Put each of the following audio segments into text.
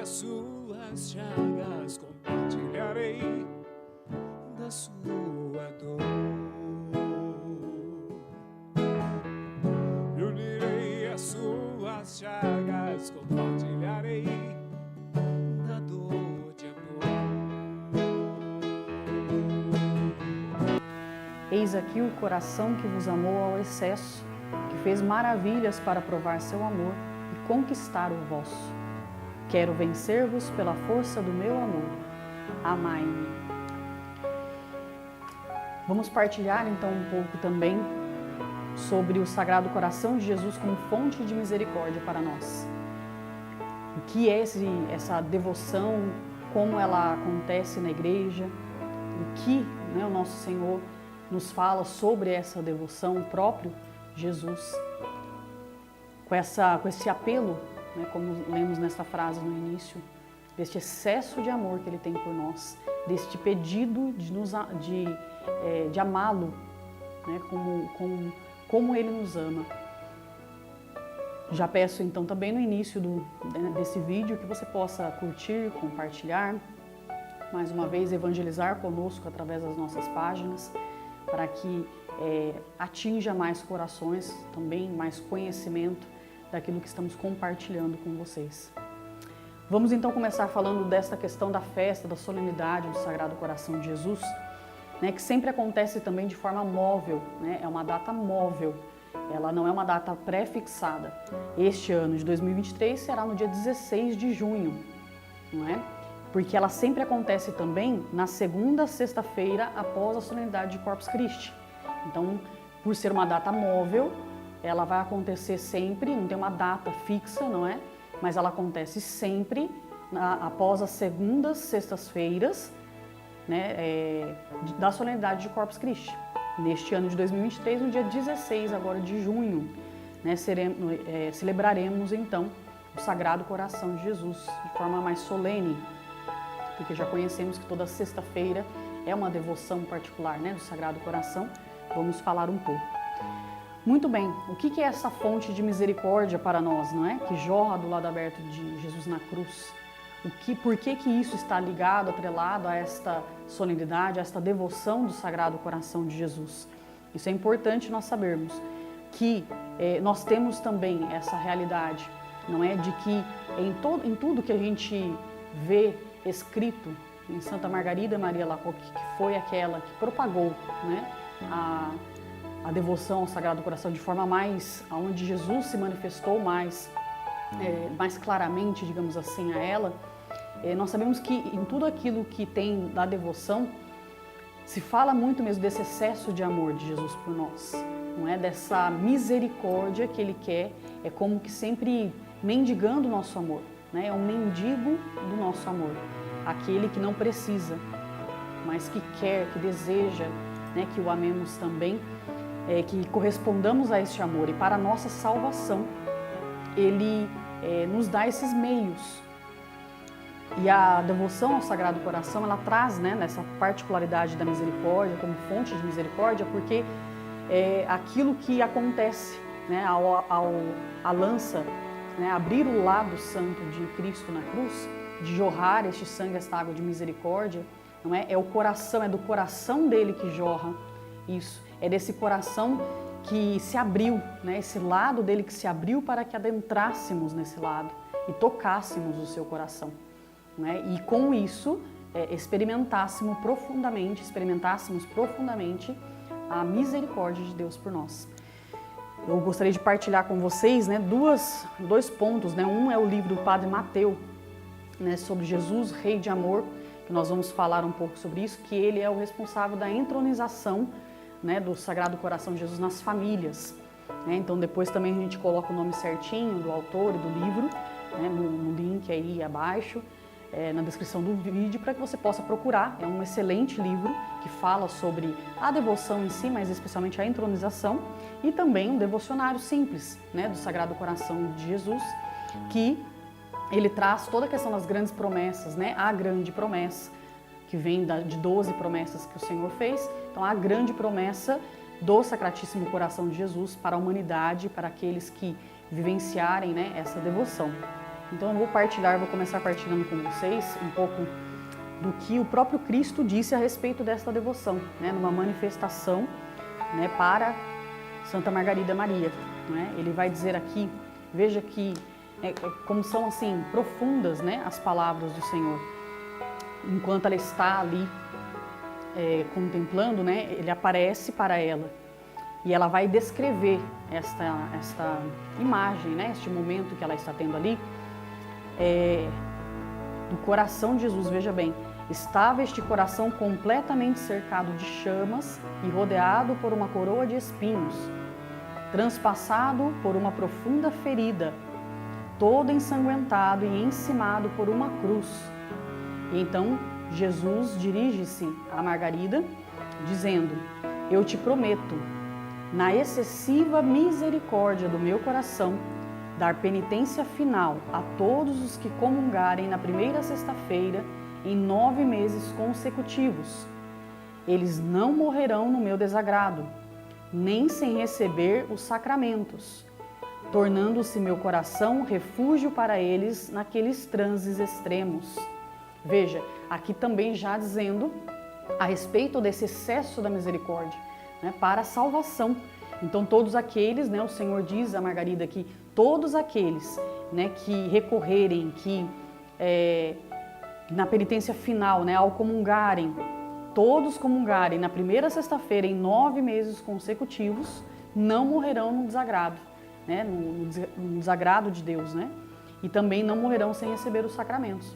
as suas chagas, compartilharei da sua dor. Me unirei às suas chagas, compartilharei da dor de amor. Eis aqui o coração que vos amou ao excesso, que fez maravilhas para provar seu amor e conquistar o vosso. Quero vencer-vos pela força do meu amor. Amai-me. Vamos partilhar então um pouco também sobre o Sagrado Coração de Jesus como fonte de misericórdia para nós. O que é essa devoção, como ela acontece na igreja, o que o nosso Senhor nos fala sobre essa devoção próprio, Jesus, com esse apelo, como lemos nessa frase no início, deste excesso de amor que Ele tem por nós, deste pedido de amá-lo, como Ele nos ama. Já peço então também no início desse vídeo que você possa curtir, compartilhar, mais uma vez evangelizar conosco através das nossas páginas, para que atinja mais corações, também mais conhecimento daquilo que estamos compartilhando com vocês. Vamos então começar falando desta questão da festa, da solenidade do Sagrado Coração de Jesus, que sempre acontece também de forma móvel, é uma data móvel, ela não é uma data pré-fixada. Este ano de 2023 será no dia 16 de junho, não é? Porque ela sempre acontece também na segunda sexta-feira após a solenidade de Corpus Christi. Então, por ser uma data móvel, ela vai acontecer sempre, não tem uma data fixa, não é? Mas ela acontece sempre após as segundas sextas-feiras, da solenidade de Corpus Christi. Neste ano de 2023, no dia 16 agora de junho, celebraremos então o Sagrado Coração de Jesus de forma mais solene, porque já conhecemos que toda sexta-feira é uma devoção particular do Sagrado Coração. Vamos falar um pouco. Muito bem, o que é essa fonte de misericórdia para nós, não é? Que jorra do lado aberto de Jesus na cruz. Por que isso está ligado, atrelado a esta solenidade, a esta devoção do Sagrado Coração de Jesus? Isso é importante nós sabermos, que nós temos também essa realidade, não é? De que em tudo que a gente vê escrito em Santa Margarida Maria Alacoque, que foi aquela que propagou a devoção ao Sagrado Coração de forma onde Jesus se manifestou mais claramente, digamos assim, a ela, nós sabemos que em tudo aquilo que tem da devoção se fala muito mesmo desse excesso de amor de Jesus por nós, não é? Dessa misericórdia que Ele quer, é como que sempre mendigando o nosso amor, é um mendigo do nosso amor, aquele que não precisa, mas que quer, que deseja, que o amemos também, que correspondamos a este amor. E para a nossa salvação, Ele nos dá esses meios. E a devoção ao Sagrado Coração, ela traz nessa particularidade da misericórdia, como fonte de misericórdia, porque aquilo que acontece a lança, abrir o lado santo de Cristo na cruz, de jorrar este sangue, esta água de misericórdia, não é? É o coração, é do coração dele que jorra isso. É desse coração que se abriu, esse lado dele que se abriu para que adentrássemos nesse lado e tocássemos o seu coração. E com isso experimentássemos profundamente a misericórdia de Deus por nós. Eu gostaria de partilhar com vocês dois pontos. Um é o livro do Padre Mateu, sobre Jesus, Rei de Amor, que nós vamos falar um pouco sobre isso, que ele é o responsável da entronização do Sagrado Coração de Jesus nas famílias. Então depois também a gente coloca o nome certinho do autor e do livro, no link aí abaixo, na descrição do vídeo, para que você possa procurar. É um excelente livro que fala sobre a devoção em si, mas especialmente a entronização, e também um devocionário simples do Sagrado Coração de Jesus, que ele traz toda a questão das grandes promessas, a grande promessa, que vem de 12 promessas que o Senhor fez. Então, a grande promessa do Sacratíssimo Coração de Jesus para a humanidade, para aqueles que vivenciarem essa devoção. Então eu vou começar partilhando com vocês um pouco do que o próprio Cristo disse a respeito desta devoção, né, numa manifestação, né, para Santa Margarida Maria. Né? Ele vai dizer aqui, veja que como são assim profundas, né, as palavras do Senhor. Enquanto ela está ali contemplando, né, ele aparece para ela e ela vai descrever esta imagem, né, este momento que ela está tendo ali, do coração de Jesus. Veja bem, estava este coração completamente cercado de chamas e rodeado por uma coroa de espinhos, transpassado por uma profunda ferida, todo ensanguentado e encimado por uma cruz. E então Jesus dirige-se a Margarida, dizendo: eu te prometo, na excessiva misericórdia do meu coração, dar penitência final a todos os que comungarem na primeira sexta-feira em 9 meses consecutivos. Eles não morrerão no meu desagrado, nem sem receber os sacramentos, tornando-se meu coração refúgio para eles naqueles transes extremos. Veja, aqui também já dizendo a respeito desse excesso da misericórdia, né, para a salvação. Então todos aqueles, né, o Senhor diz a Margarida que todos aqueles, né, que recorrerem, que na penitência final, né, ao comungarem, todos comungarem na primeira sexta-feira em 9 meses consecutivos, não morrerão no desagrado, né, no desagrado de Deus, né, e também não morrerão sem receber os sacramentos.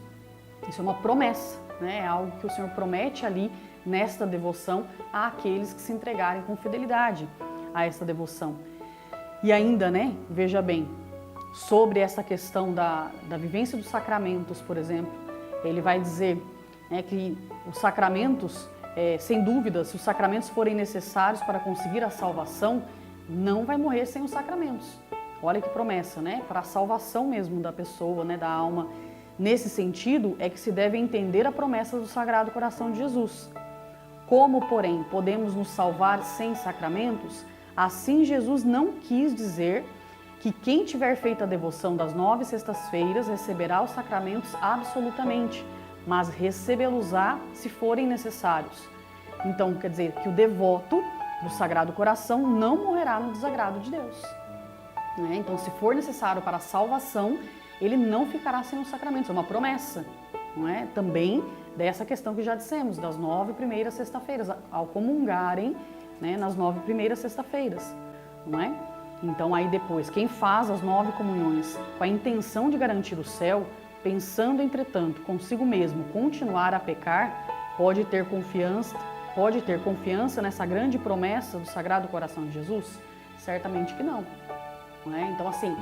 Isso é uma promessa, né, é algo que o Senhor promete ali nesta devoção àqueles que se entregarem com fidelidade a esta devoção. E ainda, né, veja bem, sobre essa questão da vivência dos sacramentos, por exemplo, ele vai dizer, né, que os sacramentos, sem dúvida, se os sacramentos forem necessários para conseguir a salvação, não vai morrer sem os sacramentos. Olha que promessa, né? Para a salvação mesmo da pessoa, né, da alma. Nesse sentido, é que se deve entender a promessa do Sagrado Coração de Jesus. Como, porém, podemos nos salvar sem sacramentos, assim Jesus não quis dizer que quem tiver feito a devoção das 9 sextas-feiras receberá os sacramentos absolutamente, mas recebê-los-á se forem necessários. Então, quer dizer que o devoto do Sagrado Coração não morrerá no desagrado de Deus. Né? Então, se for necessário para a salvação, ele não ficará sem os sacramentos, é uma promessa. Não é? Também dessa questão que já dissemos, das 9 primeiras sexta-feiras, ao comungarem, né, nas 9 primeiras sexta-feiras. Não é? Então, aí depois, quem faz as 9 comunhões com a intenção de garantir o céu, pensando, entretanto, consigo mesmo continuar a pecar, pode ter confiança nessa grande promessa do Sagrado Coração de Jesus? Certamente que não. Não é? Então, assim,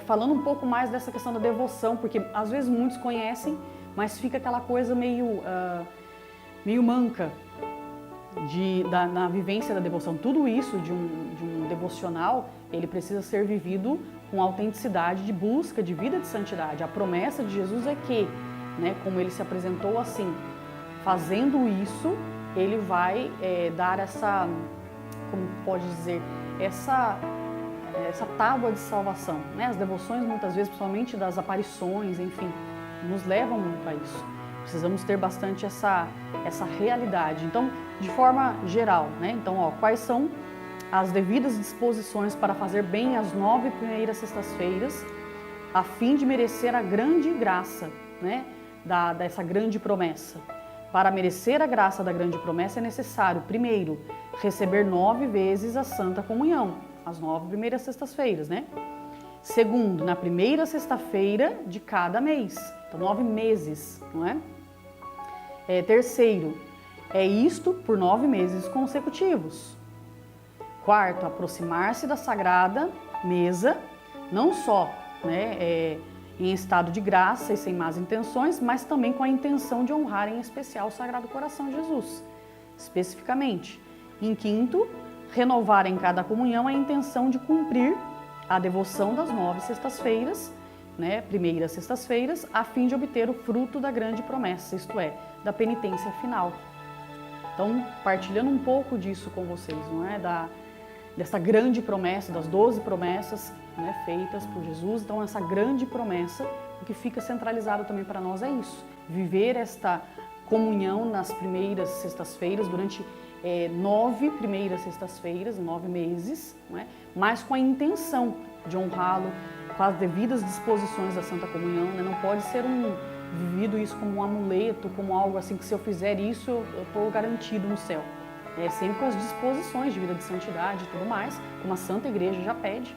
falando um pouco mais dessa questão da devoção, porque às vezes muitos conhecem, mas fica aquela coisa meio manca na vivência da devoção. Tudo isso de um devocional, ele precisa ser vivido com autenticidade de busca, de vida de santidade. A promessa de Jesus é que, né, como ele se apresentou assim, fazendo isso, ele vai dar essa, como pode dizer, essa tábua de salvação. Né? As devoções, muitas vezes, principalmente das aparições, enfim, nos levam muito a isso. Precisamos ter bastante essa realidade. Então, de forma geral, né? Então, quais são as devidas disposições para fazer bem as 9 primeiras sextas-feiras, a fim de merecer a grande graça, né, dessa grande promessa. Para merecer a graça da grande promessa é necessário, primeiro, receber 9 vezes a Santa Comunhão, as 9 primeiras sextas-feiras, né? Segundo, na primeira sexta-feira de cada mês, então 9 meses, não é? Terceiro, isto por 9 meses consecutivos. Quarto, aproximar-se da Sagrada Mesa, não só, né, em estado de graça e sem más intenções, mas também com a intenção de honrar em especial o Sagrado Coração de Jesus, especificamente. Em quinto, renovar em cada comunhão a intenção de cumprir a devoção das 9 sextas-feiras, né, primeiras sextas-feiras, a fim de obter o fruto da grande promessa, isto é, da penitência final. Então, partilhando um pouco disso com vocês, não é? Dessa grande promessa, das 12 promessas, né, feitas por Jesus. Então, essa grande promessa o que fica centralizado também para nós é isso, viver esta comunhão nas primeiras sextas-feiras, durante 9 primeiras sextas-feiras, 9 meses, não é? Mas com a intenção de honrá-lo, com as devidas disposições da Santa Comunhão, né? Não pode ser vivido isso como um amuleto, como algo assim que se eu fizer isso eu estou garantido no céu. É sempre com as disposições de vida de santidade e tudo mais, como a Santa Igreja já pede,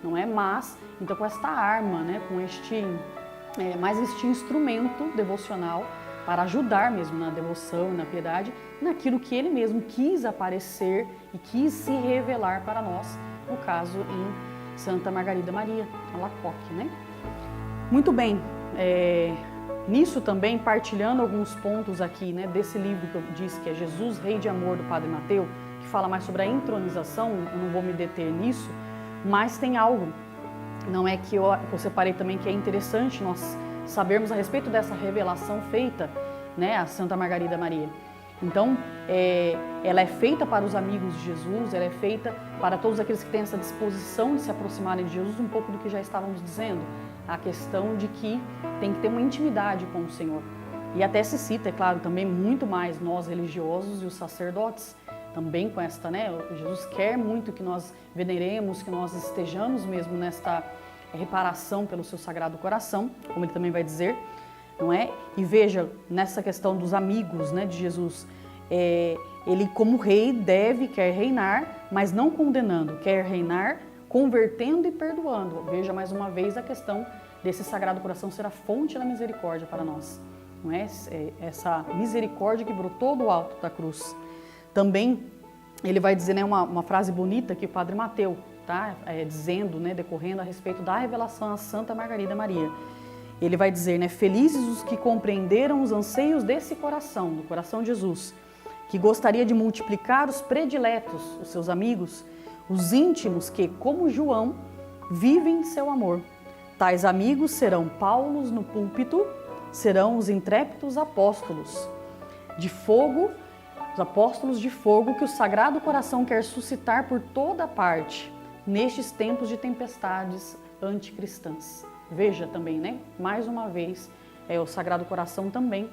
não é? Mas, então com esta arma, né? Com mais este instrumento devocional para ajudar mesmo na devoção e na piedade, naquilo que ele mesmo quis aparecer e quis se revelar para nós, no caso em Santa Margarida Maria Alacoque, né? Muito bem, nisso também, partilhando alguns pontos aqui, né, desse livro que eu disse que é Jesus, Rei de Amor, do Padre Mateu, que fala mais sobre a entronização, eu não vou me deter nisso, mas tem algo, não é que eu separei também, que é interessante nós sabermos a respeito dessa revelação feita, né, a Santa Margarida Maria. Então, ela é feita para os amigos de Jesus, ela é feita para todos aqueles que têm essa disposição de se aproximarem de Jesus, um pouco do que já estávamos dizendo, a questão de que tem que ter uma intimidade com o Senhor. E até se cita, é claro, também muito mais nós religiosos e os sacerdotes, também com esta, né, Jesus quer muito que nós veneremos, que nós estejamos mesmo nesta reparação pelo seu Sagrado Coração, como ele também vai dizer, não é? E veja, nessa questão dos amigos, né, de Jesus, ele como rei quer reinar, mas não condenando, quer reinar convertendo e perdoando. Veja mais uma vez a questão desse Sagrado Coração ser a fonte da misericórdia para nós, não é? Essa misericórdia que brotou do alto da cruz. Também ele vai dizer, né, uma frase bonita que o Padre Mateu tá dizendo, né, decorrendo a respeito da revelação a Santa Margarida Maria. Ele vai dizer, né, felizes os que compreenderam os anseios desse coração, do coração de Jesus, que gostaria de multiplicar os prediletos, os seus amigos, os íntimos que, como João, vivem de seu amor. Tais amigos serão Paulos no púlpito, serão os intrépidos apóstolos de fogo, os apóstolos de fogo que o Sagrado Coração quer suscitar por toda parte, nestes tempos de tempestades anticristãs. Veja também, né? Mais uma vez, o Sagrado Coração também,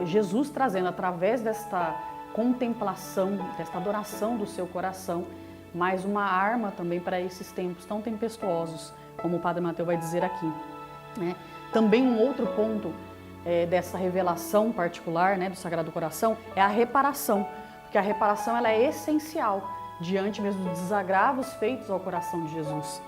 Jesus trazendo através desta contemplação, desta adoração do seu coração, mais uma arma também para esses tempos tão tempestuosos, como o Padre Mateu vai dizer aqui, né? Também um outro ponto dessa revelação particular, né, do Sagrado Coração é a reparação, porque a reparação ela é essencial diante mesmo dos desagravos feitos ao coração de Jesus.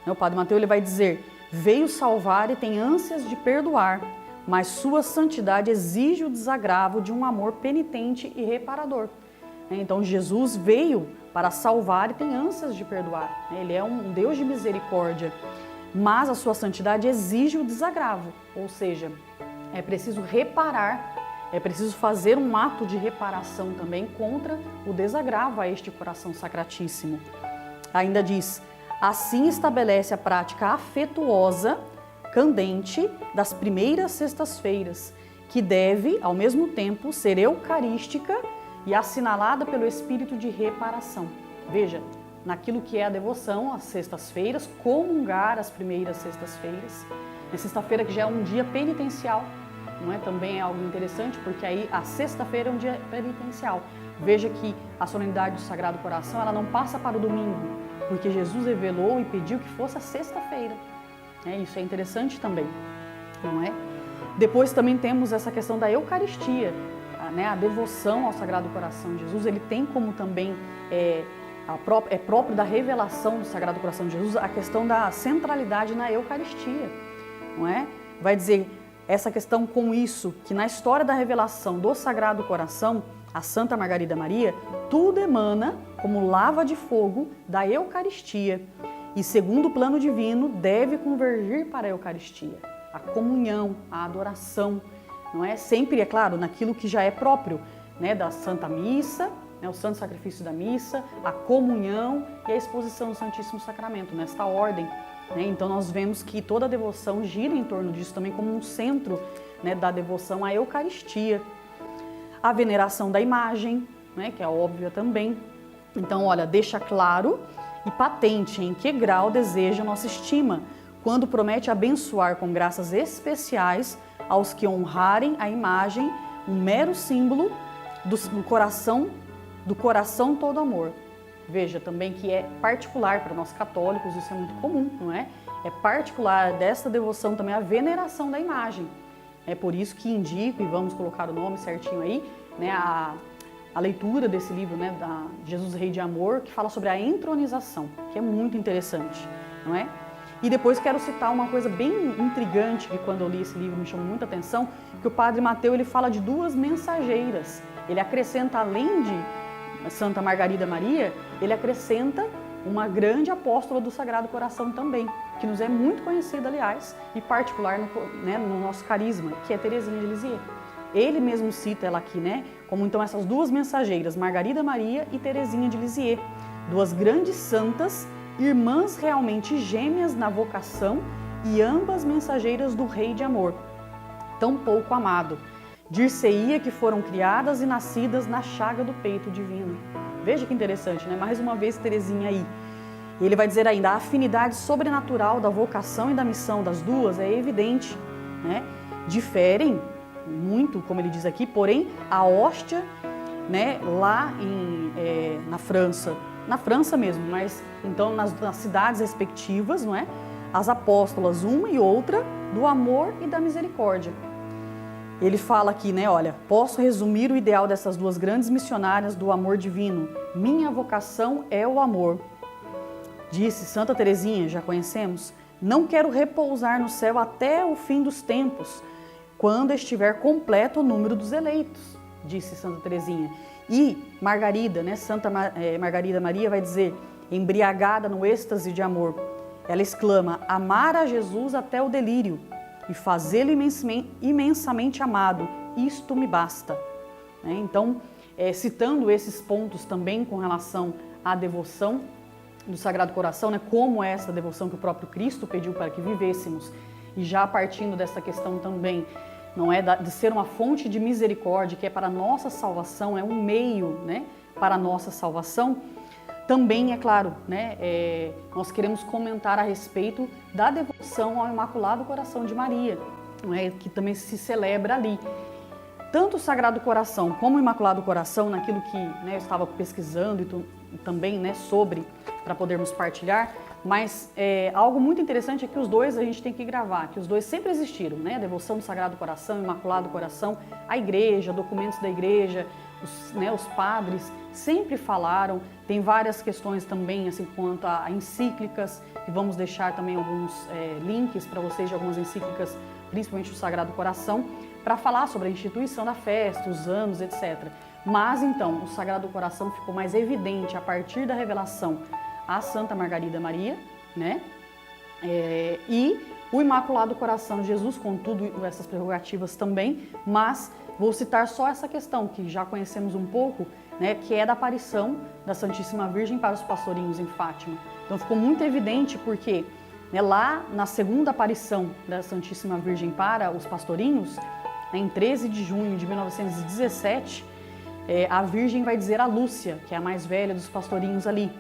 O Padre Mateu ele vai dizer, veio salvar e tem ânsias de perdoar, mas sua santidade exige o desagravo de um amor penitente e reparador. Então Jesus veio para salvar e tem ânsias de perdoar. Ele é um Deus de misericórdia, mas a sua santidade exige o desagravo, ou seja, é preciso reparar, é preciso fazer um ato de reparação também contra o desagravo a este coração sacratíssimo. Ainda diz, assim estabelece a prática afetuosa, candente, das primeiras sextas-feiras, que deve, ao mesmo tempo, ser eucarística e assinalada pelo espírito de reparação. Veja, naquilo que é a devoção, às sextas-feiras, comungar as primeiras sextas-feiras. Na sexta-feira que já é um dia penitencial, não é? Também é algo interessante, porque aí a sexta-feira é um dia penitencial. Veja que a solenidade do Sagrado Coração, ela não passa para o domingo, porque Jesus revelou e pediu que fosse a sexta-feira. Isso é interessante também, não é? Depois também temos essa questão da Eucaristia, né? A devoção ao Sagrado Coração de Jesus, ele tem como também é próprio da revelação do Sagrado Coração de Jesus a questão da centralidade na Eucaristia, não é? Vai dizer essa questão com isso, que na história da revelação do Sagrado Coração, a Santa Margarida Maria, tudo emana como lava de fogo da Eucaristia e, segundo o plano divino, deve convergir para a Eucaristia, a comunhão, a adoração, não é? Sempre, é claro, naquilo que já é próprio, né, da Santa Missa, né, o Santo Sacrifício da Missa, a comunhão e a exposição do Santíssimo Sacramento, nesta ordem. Então nós vemos que toda a devoção gira em torno disso também como um centro, né, da devoção à Eucaristia. A veneração da imagem, né, que é óbvia também. Então, olha, deixa claro e patente em que grau deseja nossa estima, quando promete abençoar com graças especiais aos que honrarem a imagem, um mero símbolo do coração todo amor. Veja também que é particular para nós católicos, isso é muito comum, não é? É particular desta devoção também a veneração da imagem. É por isso que indico, e vamos colocar o nome certinho aí, né, a leitura desse livro, né, da Jesus Rei de Amor, que fala sobre a entronização, que é muito interessante, não é? E depois quero citar uma coisa bem intrigante, que quando eu li esse livro me chamou muita atenção, que o Padre Mateus ele fala de duas mensageiras. Ele acrescenta, além de Santa Margarida Maria, ele acrescenta uma grande apóstola do Sagrado Coração também, que nos é muito conhecida, aliás, e particular no nosso carisma, que é Teresinha de Lisieux. Ele mesmo cita ela aqui, né, como então essas duas mensageiras, Margarida Maria e Teresinha de Lisieux, duas grandes santas, irmãs realmente gêmeas na vocação e ambas mensageiras do Rei de Amor, tão pouco amado. Dir-se-ia que foram criadas e nascidas na chaga do peito divino. Veja que interessante, né? Mais uma vez Teresinha aí. E ele vai dizer ainda, a afinidade sobrenatural da vocação e da missão das duas é evidente, né? Diferem muito, como ele diz aqui, porém a hóstia, né, lá na França mesmo, mas então nas cidades respectivas, não é? As apóstolas, uma e outra, do amor e da misericórdia. Ele fala aqui, né, olha, posso resumir o ideal dessas duas grandes missionárias do amor divino. Minha vocação é o amor. Disse Santa Teresinha, já conhecemos, não quero repousar no céu até o fim dos tempos, quando estiver completo o número dos eleitos, disse Santa Teresinha. E Margarida, né, Margarida Maria vai dizer, embriagada no êxtase de amor, ela exclama, amar a Jesus até o delírio e fazê-lo imensamente amado, isto me basta. Então, citando esses pontos também com relação à devoção do Sagrado Coração, né, como essa devoção que o próprio Cristo pediu para que vivêssemos, e já partindo dessa questão também, não é, de ser uma fonte de misericórdia, que é para a nossa salvação, é um meio, né, para a nossa salvação, também, é claro, né, nós queremos comentar a respeito da devoção ao Imaculado Coração de Maria, não é, que também se celebra ali. Tanto o Sagrado Coração como o Imaculado Coração, naquilo que, né, eu estava pesquisando e também, né, sobre, para podermos partilhar, mas algo muito interessante é que os dois a gente tem que gravar, que os dois sempre existiram, né? A devoção do Sagrado Coração, Imaculado Coração, a igreja, documentos da igreja, os padres sempre falaram. Tem várias questões também, assim, quanto a encíclicas, e vamos deixar também alguns links para vocês de algumas encíclicas, principalmente do Sagrado Coração, para falar sobre a instituição da festa, os anos, etc. Mas então, o Sagrado Coração ficou mais evidente a partir da revelação a Santa Margarida Maria, né? E o Imaculado Coração de Jesus, com tudo essas prerrogativas também, mas vou citar só essa questão, que já conhecemos um pouco, né, que é da aparição da Santíssima Virgem para os pastorinhos em Fátima. Então ficou muito evidente porque, né, lá na segunda aparição da Santíssima Virgem para os pastorinhos, né, em 13 de junho de 1917, a Virgem vai dizer a Lúcia, que é a mais velha dos pastorinhos ali,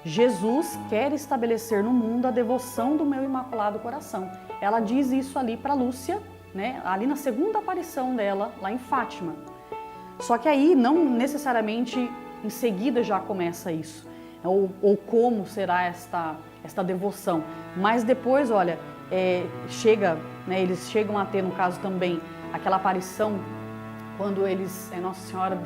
Jesus quer estabelecer no mundo a devoção do meu Imaculado Coração. Ela diz isso ali para Lúcia, né, ali na segunda aparição dela, lá em Fátima. Só que aí não necessariamente em seguida já começa isso, ou como será esta devoção. Mas depois, olha, né, eles chegam a ter, no caso também, aquela aparição quando eles, Nossa Senhora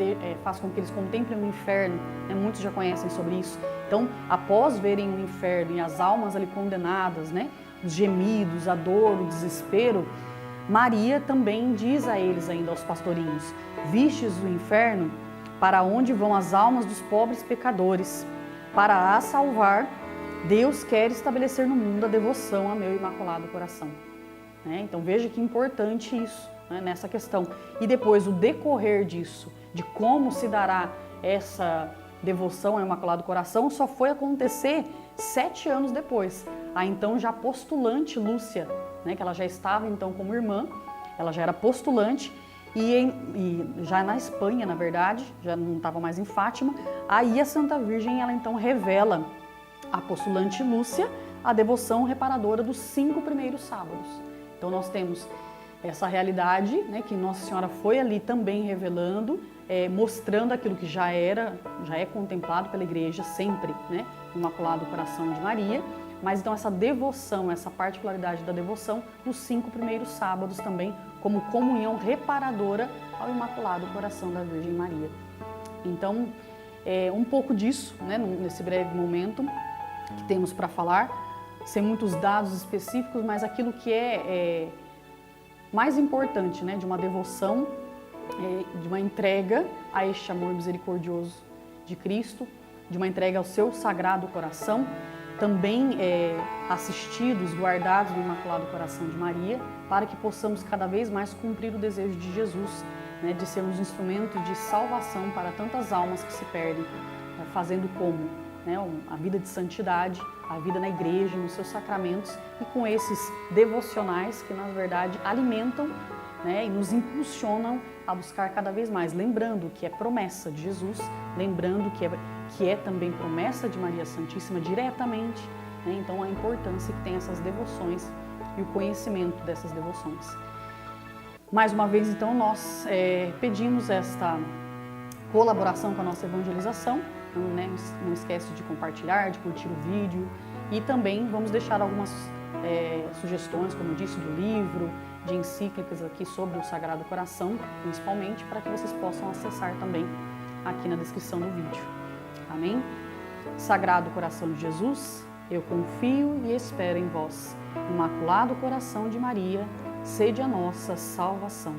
faz com que eles contemplem o inferno, né, muitos já conhecem sobre isso. Então, após verem o inferno e as almas ali condenadas, né, os gemidos, a dor, o desespero, Maria também diz a eles ainda, aos pastorinhos, vistes o inferno, para onde vão as almas dos pobres pecadores, para as salvar, Deus quer estabelecer no mundo a devoção ao meu Imaculado Coração. Então veja que importante isso, né, nessa questão. E depois o decorrer disso, de como se dará essa devoção ao Imaculado Coração, só foi acontecer 7 anos depois. A então já postulante Lúcia, né, que ela já estava então como irmã, ela já era postulante e já na Espanha, na verdade, já não estava mais em Fátima. Aí a Santa Virgem, ela então revela a postulante Lúcia, a devoção reparadora dos 5 primeiros sábados. Então nós temos essa realidade, né, que Nossa Senhora foi ali também revelando, mostrando aquilo que já é contemplado pela Igreja sempre, né, Imaculado Coração de Maria, mas então essa devoção, essa particularidade da devoção nos 5 primeiros sábados também, como comunhão reparadora ao Imaculado Coração da Virgem Maria. Então, um pouco disso, né, nesse breve momento que temos para falar, sem muitos dados específicos, mas aquilo que é mais importante, né, de uma devoção, de uma entrega a este amor misericordioso de Cristo, de uma entrega ao seu Sagrado Coração, também assistidos, guardados no Imaculado Coração de Maria, para que possamos cada vez mais cumprir o desejo de Jesus, né, de sermos instrumentos de salvação para tantas almas que se perdem, fazendo como, né, a vida de santidade, a vida na igreja, nos seus sacramentos, e com esses devocionais que, na verdade, alimentam, né, e nos impulsionam a buscar cada vez mais, lembrando que é promessa de Jesus, lembrando que é também promessa de Maria Santíssima diretamente, né, então a importância que tem essas devoções e o conhecimento dessas devoções. Mais uma vez, então, nós pedimos esta colaboração com a nossa evangelização. Não esquece de compartilhar, de curtir o vídeo, e também vamos deixar algumas sugestões, como eu disse, do livro, de encíclicas aqui sobre o Sagrado Coração, principalmente, para que vocês possam acessar também aqui na descrição do vídeo. Amém? Sagrado Coração de Jesus, eu confio e espero em vós. Imaculado Coração de Maria, sede a nossa salvação.